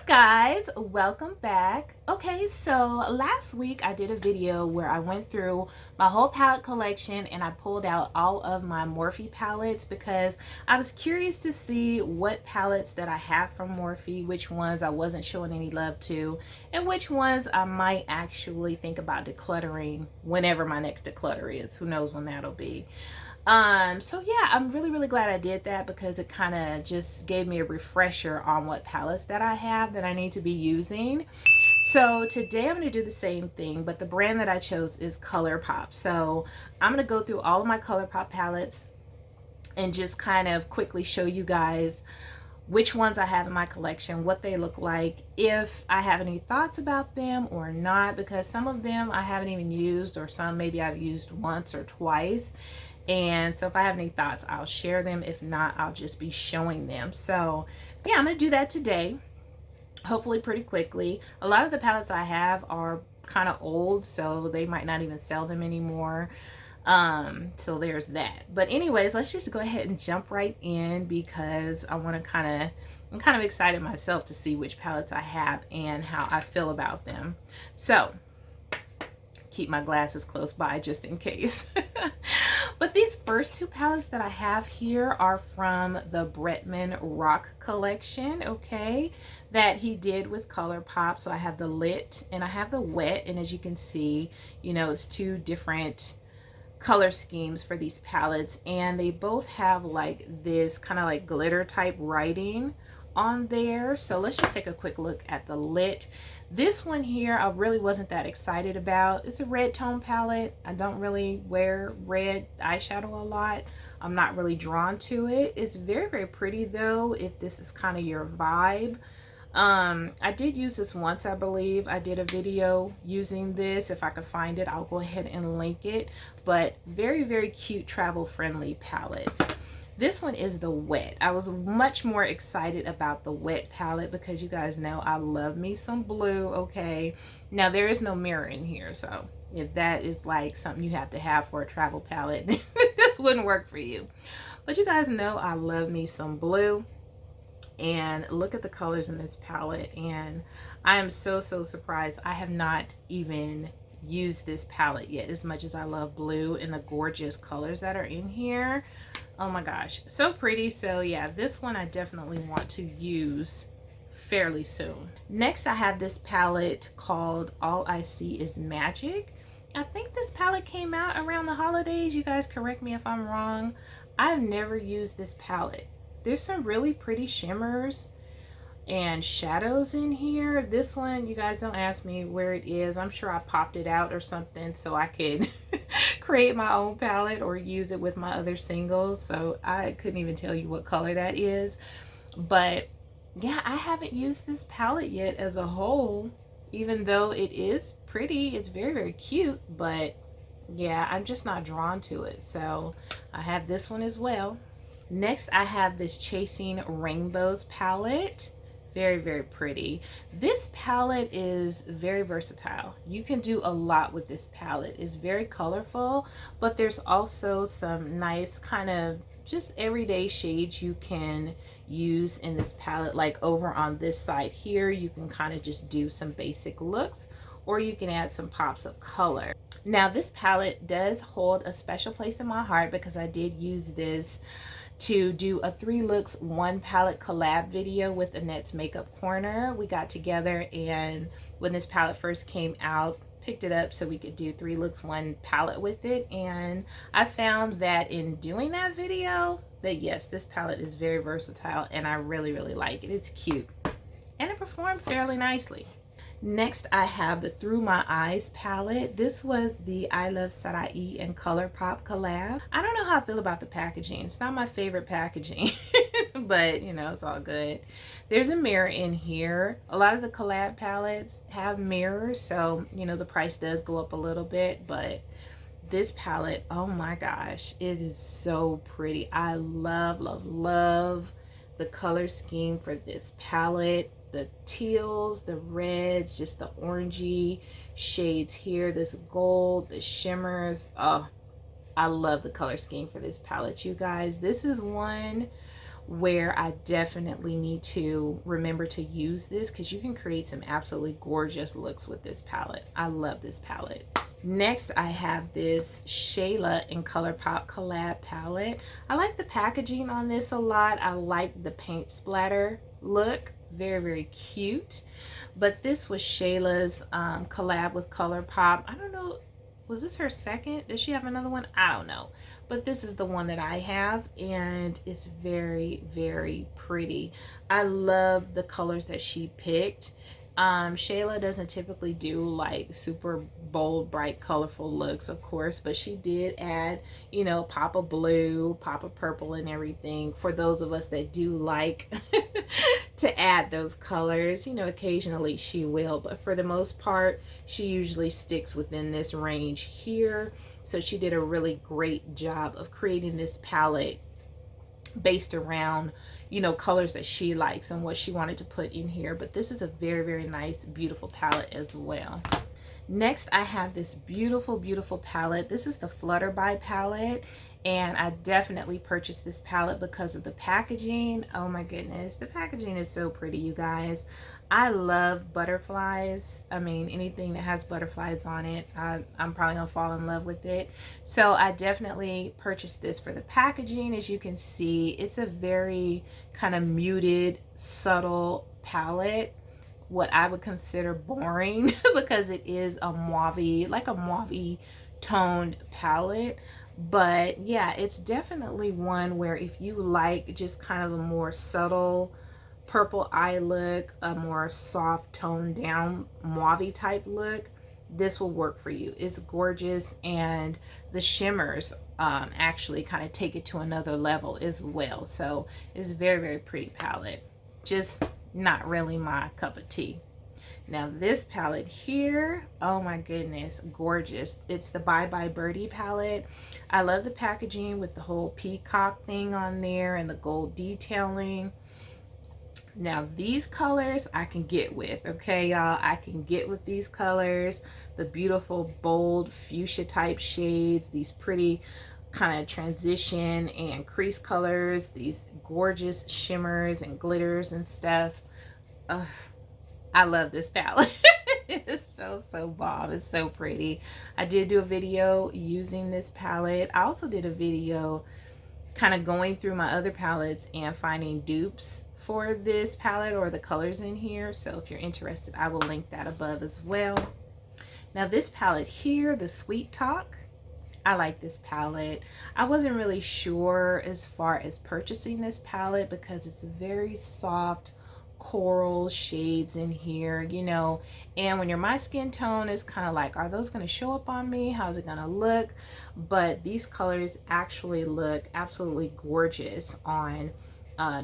Guys, welcome back. Okay, so last week I did a video where I went through my whole palette collection and I pulled out all of my Morphe palettes because I was curious to see what palettes that I have from Morphe, which ones I wasn't showing any love to, and which ones I might actually think about decluttering whenever my next declutter is. Who knows when that'll be. So yeah, I'm really glad I did that because it kind of just gave me a refresher on what palettes that I have that I need to be using. So today I'm going to do the same thing, but the brand that I chose is Colourpop. So I'm going to go through all of my Colourpop palettes and just kind of quickly show you guys which ones I have in my collection, what they look like, if I have any thoughts about them or not, because some of them I haven't even used, or some maybe I've used once or twice. And so if I have any thoughts, I'll share them. If not, I'll just be showing them. So yeah, I'm going to do that today, hopefully pretty quickly. A lot of the palettes I have are kind of old, so they might not even sell them anymore. So there's that. But anyways, let's just go ahead and jump right in because I'm kind of excited myself to see which palettes I have and how I feel about them. So keep my glasses close by just in case. But these first two palettes that I have here are from the Britman Rock collection, okay, that he did with Colourpop. So I have the lit and I have the wet, and as you can see, you know, it's two different color schemes for these palettes, and they both have like this kind of like glitter type writing on there. So let's just take a quick look at the lit. This one here I really wasn't that excited about. It's a red tone palette. I don't really wear red eyeshadow a lot. I'm not really drawn to it. It's very pretty though, if this is kind of your vibe. I did use this once, I believe. I did a video using this. If I could find it, I'll go ahead and link it. But very cute travel friendly palettes. This one is the wet. I was much more excited about the wet palette because you guys know I love me some blue, okay? Now there is no mirror in here, so if that is like something you have to have for a travel palette, this wouldn't work for you. But you guys know I love me some blue. And look at the colors in this palette, and I am so surprised I have not even used this palette yet, as much as I love blue and the gorgeous colors that are in here. Oh my gosh, so pretty. So yeah, this one I definitely want to use fairly soon. Next I have this palette called All I See Is Magic. I think this palette came out around the holidays. You guys correct me if I'm wrong. I've never used this palette. There's some really pretty shimmers and shadows in here. This one, you guys don't ask me where it is. I'm sure I popped it out or something so I could create my own palette or use it with my other singles. So I couldn't even tell you what color that is. But yeah, I haven't used this palette yet as a whole, even though it is pretty. It's very cute, but yeah, I'm just not drawn to it. So I have this one as well. Next, I have this Chasing Rainbows palette. Very pretty. This palette is very versatile. You can do a lot with this palette. It's very colorful, but there's also some nice kind of just everyday shades you can use in this palette. Like over on this side here, you can kind of just do some basic looks, or you can add some pops of color. Now, this palette does hold a special place in my heart because I did use this to do a 3 looks 1 palette collab video with Annette's Makeup Corner. We got together, and when this palette first came out, picked it up so we could do 3 looks 1 palette with it. And I found that in doing that video that yes, this palette is very versatile and I really like it. It's cute and it performed fairly nicely. Next, I have the Through My Eyes palette. This was the I Love Sarai and Colourpop collab. I don't know how I feel about the packaging. It's not my favorite packaging, but you know, it's all good. There's a mirror in here. A lot of the collab palettes have mirrors, so you know, the price does go up a little bit, but this palette, oh my gosh, it is so pretty. I love the color scheme for this palette. The teals, the reds, just the orangey shades here, this gold, the shimmers. Oh, I love the color scheme for this palette, you guys. This is one where I definitely need to remember to use this, because you can create some absolutely gorgeous looks with this palette. I love this palette. Next, I have this Shayla in Colourpop collab palette. I like the packaging on this a lot. I like the paint splatter look. Very, very cute. But this was Shayla's collab with Colourpop. I don't know, was this her second? Does she have another one? I don't know. But this is the one that I have, and it's very, very pretty. I love the colors that she picked. Shayla doesn't typically do like super bold, bright, colorful looks, of course, but she did add, you know, pop of blue, pop of purple and everything for those of us that do like to add those colors. You know, occasionally she will, but for the most part, she usually sticks within this range here. So she did a really great job of creating this palette based around, you know, colors that she likes and what she wanted to put in here. But this is a very, very nice, beautiful palette as well. Next, I have this beautiful, beautiful palette. This is the Flutterby palette, and I definitely purchased this palette because of the packaging. Oh my goodness, the packaging is so pretty, you guys. I love butterflies. I mean, anything that has butterflies on it, I'm probably gonna fall in love with it. So I definitely purchased this for the packaging. As you can see, it's a very kind of muted, subtle palette. What I would consider boring because it is a mauve, like a mauve toned palette. But yeah, it's definitely one where if you like just kind of a more subtle purple eye look, a more soft toned down mauve type look, this will work for you. It's gorgeous, and the shimmers actually kind of take it to another level as well. So it's very, very pretty palette. Just not really my cup of tea. Now this palette here, oh my goodness, gorgeous. It's the Bye Birdie palette. I love the packaging with the whole peacock thing on there and the gold detailing. Now these colors I can get with, okay y'all, I can get with these colors. The beautiful bold fuchsia type shades, these pretty kind of transition and crease colors, these gorgeous shimmers and glitters and stuff. I love this palette. It's so bomb. It's so pretty. I did do a video using this palette. I also did a video kind of going through my other palettes and finding dupes for this palette or the colors in here. So if you're interested, I will link that above as well. Now this palette here, the Sweet Talk, I like this palette. I wasn't really sure as far as purchasing this palette because it's very soft coral shades in here, you know, and when you're my skin tone, it's kind of like, are those going to show up on me? How's it going to look? But these colors actually look absolutely gorgeous on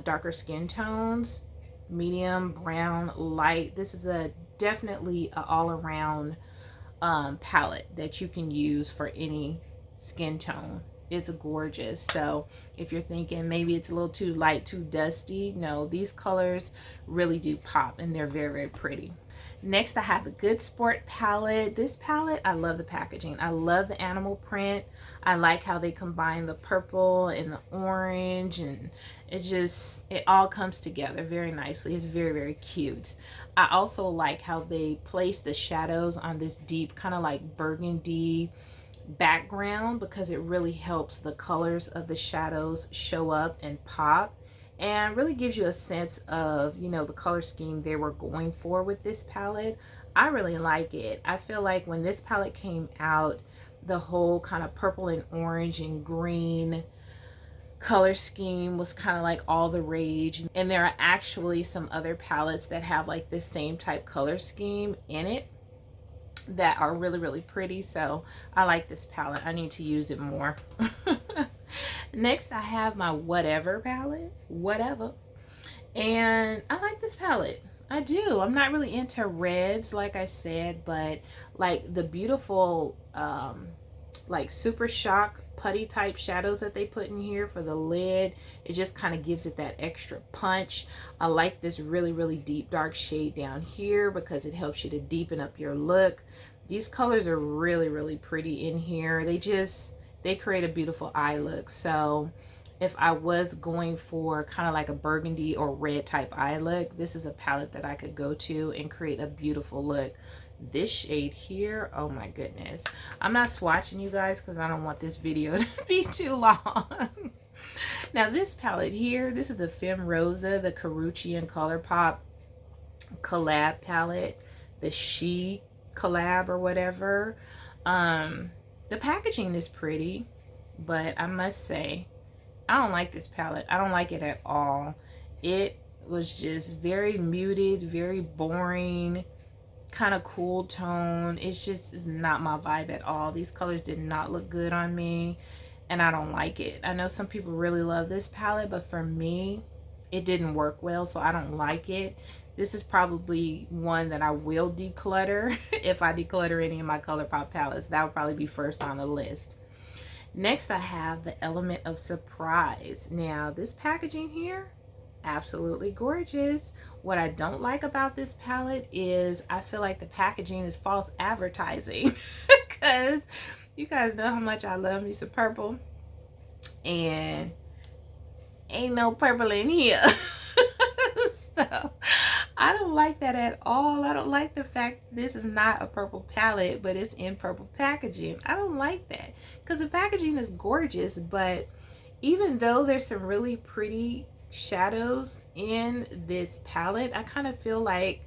darker skin tones, medium, brown, light. This is a definitely an all-around palette that you can use for any skin tone. It's gorgeous. So if you're thinking maybe it's a little too light, too dusty, no, these colors really do pop and they're very, very pretty. Next, I have the Good Sport palette. This palette, I love the packaging. I love the animal print. I like how they combine the purple and the orange, and it all comes together very nicely. It's very, very cute. I also like how they place the shadows on this deep kind of like burgundy background, because it really helps the colors of the shadows show up and pop, and really gives you a sense of, you know, the color scheme they were going for with this palette. I really like it. I feel like when this palette came out, the whole kind of purple and orange and green color scheme was kind of like all the rage, and there are actually some other palettes that have like this same type color scheme in it that are really, really pretty. So I like this palette. I need to use it more. Next, I have my Whatever palette. Whatever. And I like this palette. I do. I'm not really into reds, like I said, but like the beautiful like Super Shock putty type shadows that they put in here for the lid, it just kind of gives it that extra punch. I like this really, really deep dark shade down here because it helps you to deepen up your look. These colors are really, really pretty in here. They create a beautiful eye look. So if I was going for kind of like a burgundy or red type eye look, this is a palette that I could go to and create a beautiful look. This shade here, oh my goodness. I'm not swatching you guys because I don't want this video to be too long. Now this palette here, this is the Femme Rosa, the Karuchi and Colourpop collab palette, the She collab or whatever. The packaging is pretty, but I must say, I don't like this palette. I don't like it at all. It was just very muted, very boring, kind of cool tone. It's just is not my vibe at all. These colors did not look good on me, and I don't like it. I know some people really love this palette, but for me, it didn't work well, so I don't like it. This is probably one that I will declutter. If I declutter any of my Colourpop palettes, that would probably be first on the list. Next, I have the Element of Surprise. Now, this packaging here, absolutely gorgeous. What I don't like about this palette is I feel like the packaging is false advertising, because you guys know how much I love me some purple, and ain't no purple in here. So I don't like that at all. I don't like the fact this is not a purple palette, but it's in purple packaging. I don't like that because the packaging is gorgeous, but even though there's some really pretty shadows in this palette, I kind of feel like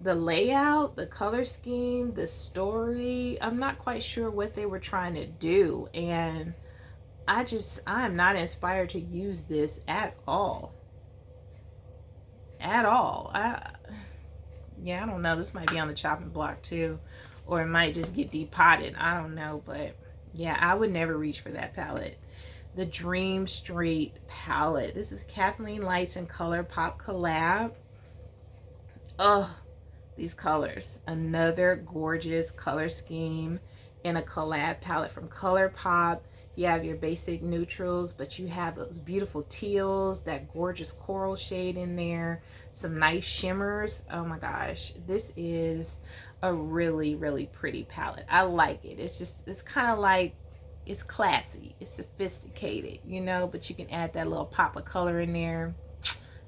the layout, the color scheme, the story, I'm not quite sure what they were trying to do, and I'm not inspired to use this at all. At all. Yeah, I don't know. This might be on the chopping block too, or it might just get depotted. I don't know, but yeah, I would never reach for that palette. The Dream Street palette. This is Kathleen Lights and Colourpop collab. Oh, these colors. Another gorgeous color scheme in a collab palette from Colourpop. You have your basic neutrals, but you have those beautiful teals, that gorgeous coral shade in there, some nice shimmers. Oh my gosh, this is a really, really pretty palette. I like it. It's just, it's kind of like, it's classy, it's sophisticated, you know, but you can add that little pop of color in there.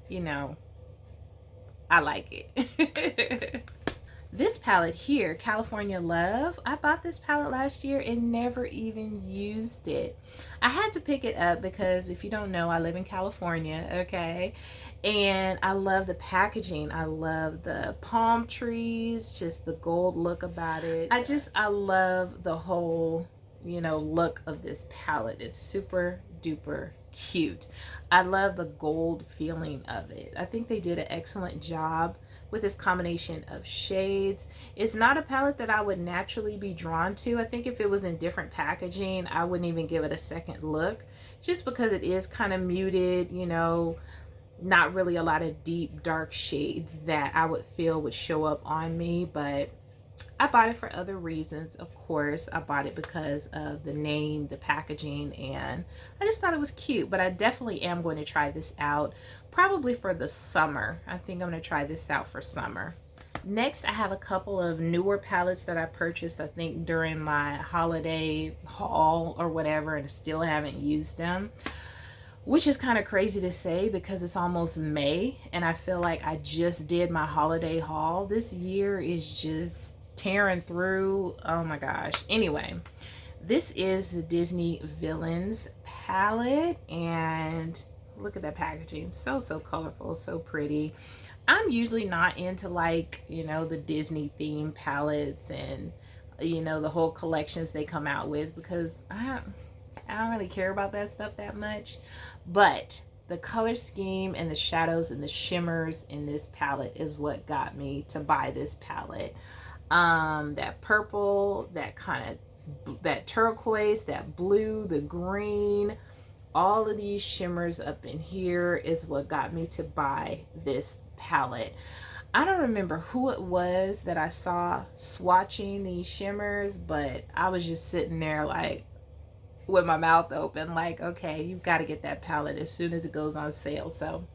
You know, I like it. This palette here, California Love, I bought this palette last year and never even used it. I had to pick it up because if you don't know, I live in California, okay? And I love the packaging. I love the palm trees, just the gold look about it. I love the whole, you know, look of this palette. It's super duper cute. I love the gold feeling of it. I think they did an excellent job with this combination of shades. It's not a palette that I would naturally be drawn to. I think if it was in different packaging, I wouldn't even give it a second look, just because it is kind of muted, you know, not really a lot of deep dark shades that I would feel would show up on me. But I bought it for other reasons. Of course, I bought it because of the name, the packaging, and I just thought it was cute. But I definitely am going to try this out, probably for the summer. I think I'm going to try this out for summer. Next, I have a couple of newer palettes that I purchased, I think, during my holiday haul or whatever, and still haven't used them, which is kind of crazy to say because it's almost May, and I feel like I just did my holiday haul. This year is just tearing through. Oh my gosh. Anyway, this is the Disney Villains palette, and look at that packaging. So colorful, so pretty. I'm usually not into, like, you know, the Disney theme palettes and, you know, the whole collections they come out with, because I don't really care about that stuff that much. But the color scheme and the shadows and the shimmers in this palette is what got me to buy this palette. That purple, that kind of, that turquoise, that blue, the green, all of these shimmers up in here is what got me to buy this palette. I don't remember who it was that I saw swatching these shimmers, but I was just sitting there like with my mouth open, like, okay, you've got to get that palette as soon as it goes on sale. So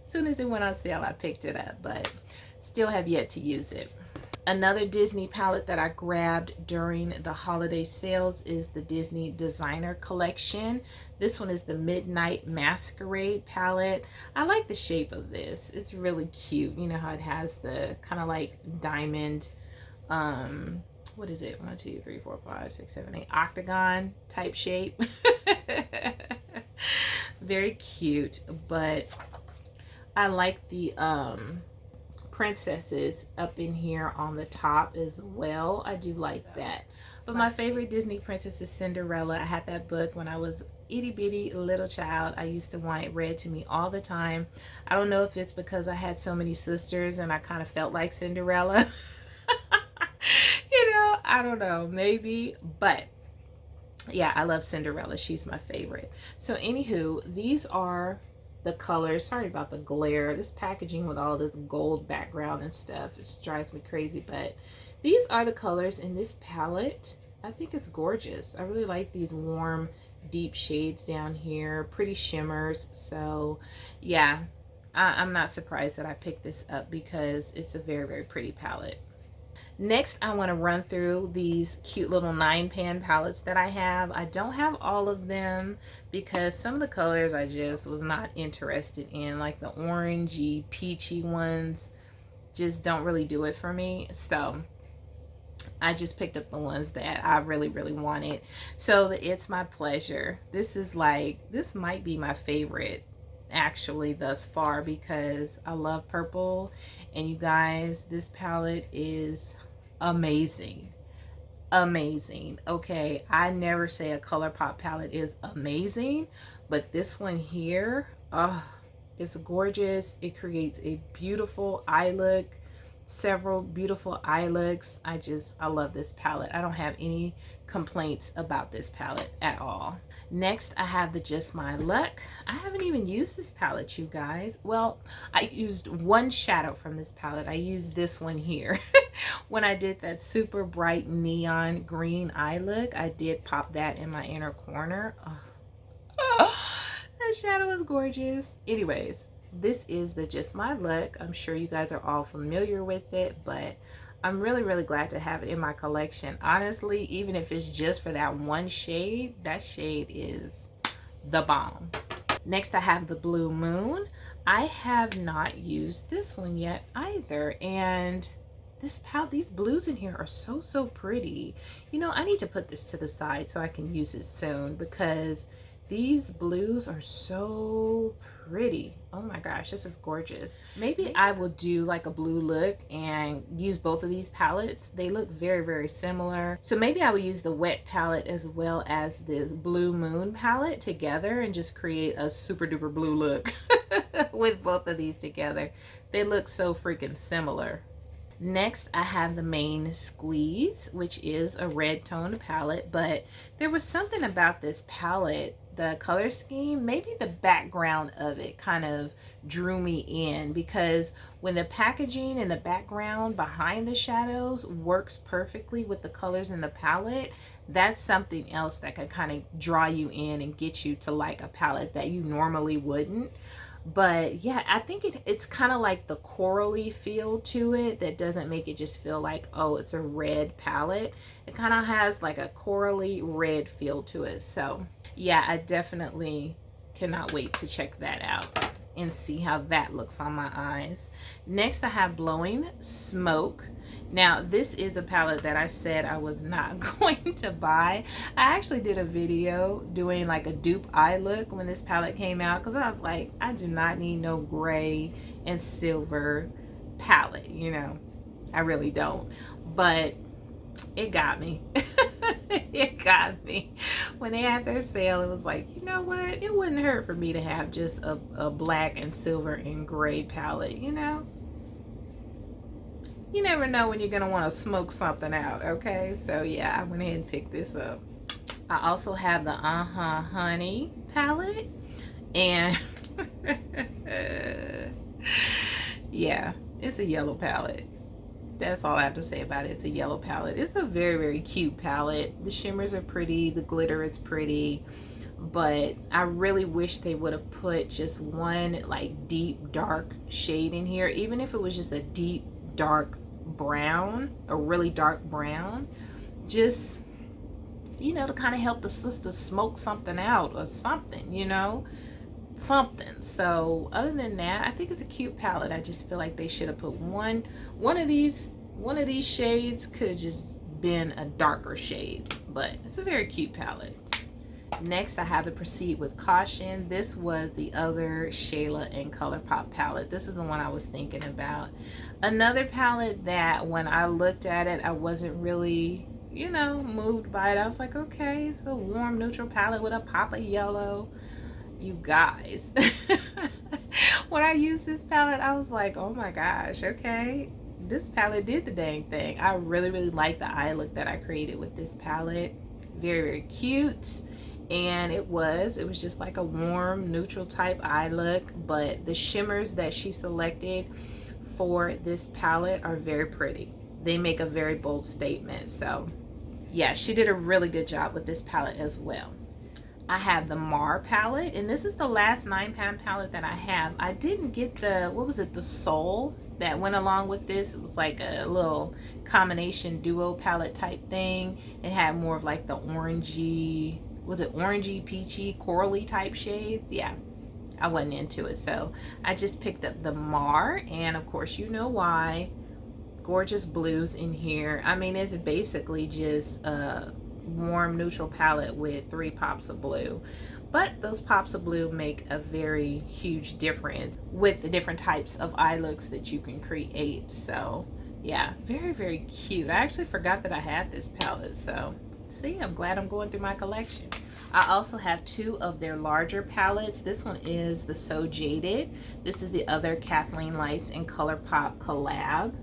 as soon as it went on sale, I picked it up, but still have yet to use it. Another Disney palette that I grabbed during the holiday sales is the Disney Designer Collection. This one is the Midnight Masquerade palette. I like the shape of this. It's really cute. You know how it has the kind of like diamond, what is it? 1, 2, 3, 4, 5, 6, 7, 8 octagon type shape. Very cute, but I like the princesses up in here on the top as well. I do like that. But my favorite Disney princess is Cinderella. I had that book when I was itty bitty little child. I used to want it read to me all the time. I don't know if it's because I had so many sisters and I kind of felt like Cinderella. You know, I don't know, maybe, but yeah, I love Cinderella. She's my favorite. So anywho, these are the colors. Sorry about the glare. This packaging with all this gold background and stuff, it drives me crazy, but these are the colors in this palette. I think it's gorgeous. I really like these warm, deep shades down here, pretty shimmers. So yeah, I'm not surprised that I picked this up because it's a very, very pretty palette. Next, I want to run through these cute little 9-pan palettes that I have. I don't have all of them because some of the colors I just was not interested in, like the orangey, peachy ones just don't really do it for me. So I just picked up the ones that I really, really wanted. So the It's My Pleasure. This is like, this might be my favorite actually thus far because I love purple. And you guys, this palette is amazing. Amazing. Okay, I never say a Colourpop palette is amazing, but this one here, oh, it's gorgeous. It creates a beautiful eye look, several beautiful eye looks. I love this palette. I don't have any complaints about this palette at all. Next, I have the Just My Luck. I haven't even used this palette, you guys. Well, I used one shadow from this palette. I used this one here. When I did that super bright neon green eye look, I did pop that in my inner corner. Oh, that shadow is gorgeous. Anyways, this is the Just My Luck. I'm sure you guys are all familiar with it, but I'm really, really glad to have it in my collection. Honestly, even if it's just for that one shade, that shade is the bomb. Next, I have the Blue Moon. I have not used this one yet either, and these blues in here are so, so pretty. You know, I need to put this to the side so I can use it soon because these blues are so pretty. Oh my gosh, this is gorgeous. Maybe I will do like a blue look and use both of these palettes. They look very, very similar. So maybe I will use the wet palette as well as this Blue Moon palette together and just create a super duper blue look with both of these together. They look so freaking similar. Next, I have the Main Squeeze, which is a red toned palette, but there was something about this palette, the color scheme, maybe the background of it kind of drew me in, because when the packaging and the background behind the shadows works perfectly with the colors in the palette, that's something else that could kind of draw you in and get you to like a palette that you normally wouldn't. But yeah, I think it's kind of like the corally feel to it that doesn't make it just feel like, oh, it's a red palette. It kind of has like a corally red feel to it. So yeah, I definitely cannot wait to check that out and see how that looks on my eyes. Next, I have Blowing Smoke. Now, this is a palette that I said I was not going to buy. I actually did a video doing like a dupe eye look when this palette came out because I was like, I do not need no gray and silver palette, you know. I really don't. But it got me. It got me. When they had their sale, it was like, you know what? It wouldn't hurt for me to have just a black and silver and gray palette, you know? You never know when you're going to want to smoke something out, okay? So yeah, I went ahead and picked this up. I also have the Honey palette. And yeah, it's a yellow palette. That's all I have to say about it. It's a yellow palette. It's a very, very cute palette. The shimmers are pretty. The glitter is pretty. But I really wish they would have put just one like deep dark shade in here. Even if it was just a deep dark brown, a really dark brown, just, you know, to kind of help the sisters smoke something out or something, you know, something. So other than that, I think it's a cute palette. I just feel like they should have put one of these shades could have just been a darker shade, but it's a very cute palette. Next, I have to proceed with caution. This was the other Shayla and Colourpop palette. This is the one I was thinking about. Another palette that when I looked at it, I wasn't really, you know, moved by it. I was like, okay, it's a warm neutral palette with a pop of yellow. You guys, when I used this palette, I was like, oh my gosh, okay, this palette did the dang thing. I really like the eye look that I created with this palette. Very cute. And it was just like a warm neutral type eye look, but the shimmers that she selected for this palette are very pretty. They make a very bold statement. So yeah, she did a really good job with this palette as well. I have the Mar palette, and this is the last 9-pound palette that I have. I didn't get the, what was it, the Soul that went along with this. It was like a little combination duo palette type thing. It had more of like the orangey, was it orangey, peachy, corally type shades? Yeah, I wasn't into it, so I just picked up the Mar, and of course you know why. Gorgeous blues in here. I mean, it's basically just a warm neutral palette with 3 pops of blue, but those pops of blue make a very huge difference with the different types of eye looks that you can create. So yeah, very cute. I actually forgot that I had this palette, so see, I'm glad I'm going through my collection. I also have 2 of their larger palettes. This one is the So Jaded. This is the other Kathleen Lights and Colourpop collab.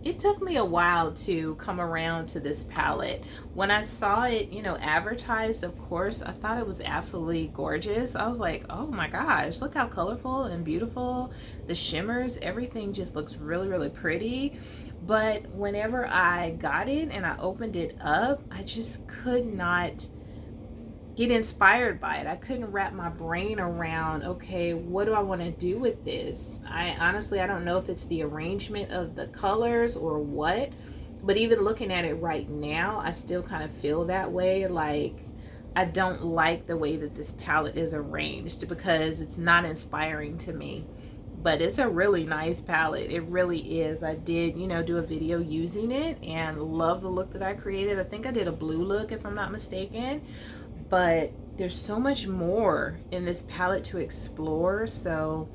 It took me a while to come around to this palette. When I saw it, you know, advertised, of course, I thought it was absolutely gorgeous. I was like, oh my gosh, look how colorful and beautiful. The shimmers, everything just looks really pretty. But whenever I got it and I opened it up, I just could not get inspired by it. I couldn't wrap my brain around, okay, what do I want to do with this? I honestly don't know if it's the arrangement of the colors or what, but even looking at it right now, I still kind of feel that way. Like, I don't like the way that this palette is arranged because it's not inspiring to me. But it's a really nice palette. It really is. I did, you know, do a video using it and love the look that I created. I think I did a blue look if I'm not mistaken. But there's so much more in this palette to explore, so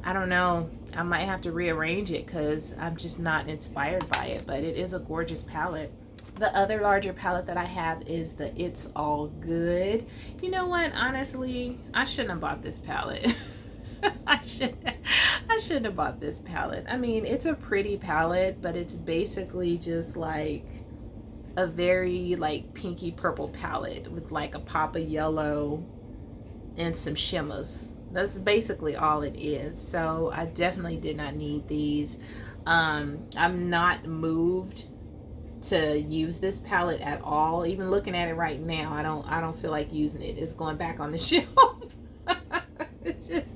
I don't know, I might have to rearrange it because I'm just not inspired by it, but it is a gorgeous palette. The other larger palette that I have is the It's All Good. You know what, honestly, I shouldn't have bought this palette. I shouldn't have bought this palette. I mean, it's a pretty palette, but it's basically just like a very like pinky purple palette with like a pop of yellow and some shimmers. That's basically all it is. So I definitely did not need these. I'm not moved to use this palette at all. Even looking at it right now, I don't feel like using it. It's going back on the shelf. It's just,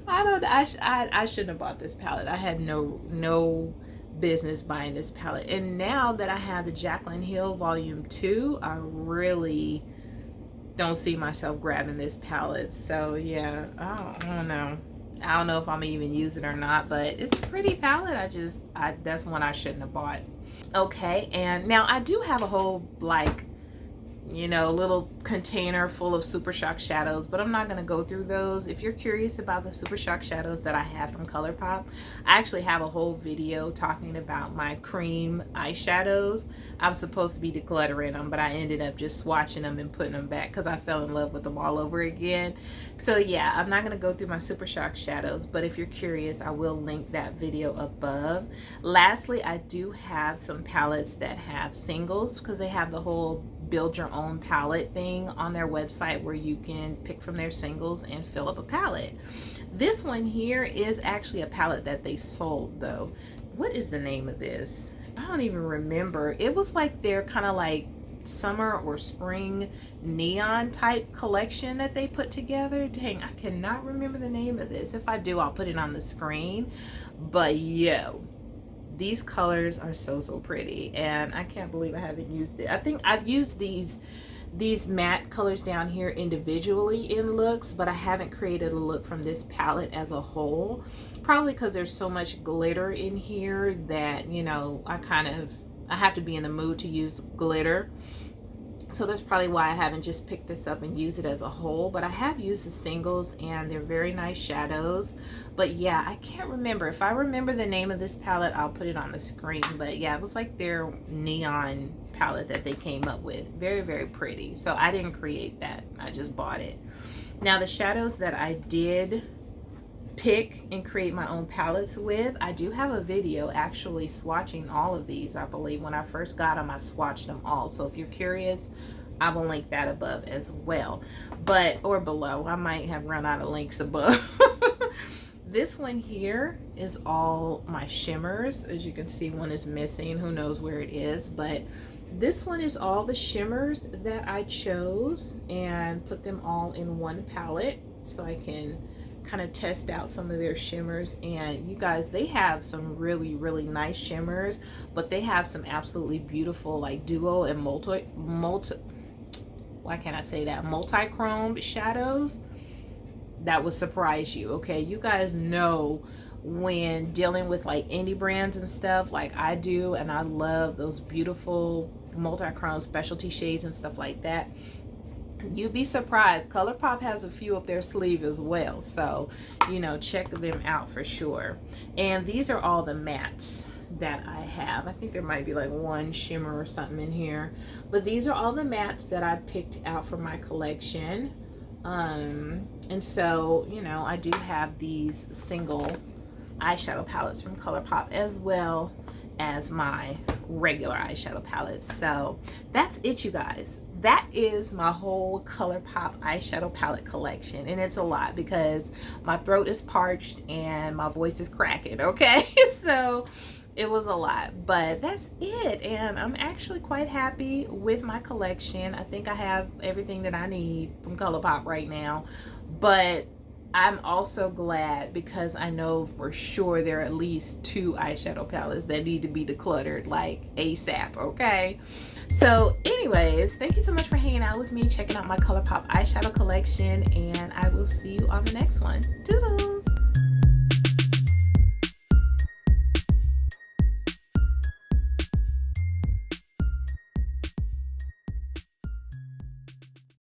I shouldn't have bought this palette. I had no business buying this palette. And now that I have the Jaclyn Hill Volume 2, I really don't see myself grabbing this palette. So yeah, I don't know. I don't know if I'm even use it or not, but it's a pretty palette. That's one I shouldn't have bought. Okay, and now I do have a whole like, you know, little container full of Super Shock shadows, but I'm not going to go through those. If you're curious about the Super Shock shadows that I have from Colourpop, I actually have a whole video talking about my cream eyeshadows. I was supposed to be decluttering them, but I ended up just swatching them and putting them back because I fell in love with them all over again. So yeah, I'm not going to go through my Super Shock shadows, but if you're curious, I will link that video above. Lastly, I do have some palettes that have singles because they have the whole build your own palette thing on their website where you can pick from their singles and fill up a palette. This one here is actually a palette that they sold though. What is the name of this? I don't even remember. It was like their kind of like summer or spring neon type collection that they put together. Dang, I cannot remember the name of this. If I do, I'll put it on the screen. But yo, these colors are so pretty, and I can't believe I haven't used it. I think I've used these matte colors down here individually in looks, but I haven't created a look from this palette as a whole, probably because there's so much glitter in here that, you know, I have to be in the mood to use glitter. So that's probably why I haven't just picked this up and used it as a whole, but I have used the singles and they're very nice shadows. But yeah, I can't remember. If I remember the name of this palette, I'll put it on the screen. But yeah, it was like their neon palette that they came up with. Very pretty. So I didn't create that, I just bought it. Now the shadows that I did pick and create my own palettes with, I do have a video actually swatching all of these. I believe when I first got them, I swatched them all. So if you're curious, I will link that above as well, or below. I might have run out of links above. This one here is all my shimmers. As you can see, one is missing, who knows where it is, but this one is all the shimmers that I chose and put them all in one palette so I can kind of test out some of their shimmers. And you guys, they have some really nice shimmers, but they have some absolutely beautiful like duo and multi-chrome shadows that will surprise you. Okay, you guys know when dealing with like indie brands and stuff like I do, and I love those beautiful multi-chrome specialty shades and stuff like that. You'd be surprised, Colourpop has a few up their sleeve as well, so you know, check them out for sure. And these are all the mattes that I have. I think there might be like one shimmer or something in here, but these are all the mattes that I picked out for my collection. And so, you know, I do have these single eyeshadow palettes from Colourpop as well as my regular eyeshadow palettes. So that's it, you guys. That is my whole Colourpop eyeshadow palette collection, and it's a lot because my throat is parched and my voice is cracking, okay? So it was a lot, but that's it, and I'm actually quite happy with my collection. I think I have everything that I need from Colourpop right now, but I'm also glad because I know for sure there are at least 2 eyeshadow palettes that need to be decluttered like ASAP, okay? So anyways, thank you so much for hanging out with me, checking out my Colourpop eyeshadow collection, and I will see you on the next one. Toodles!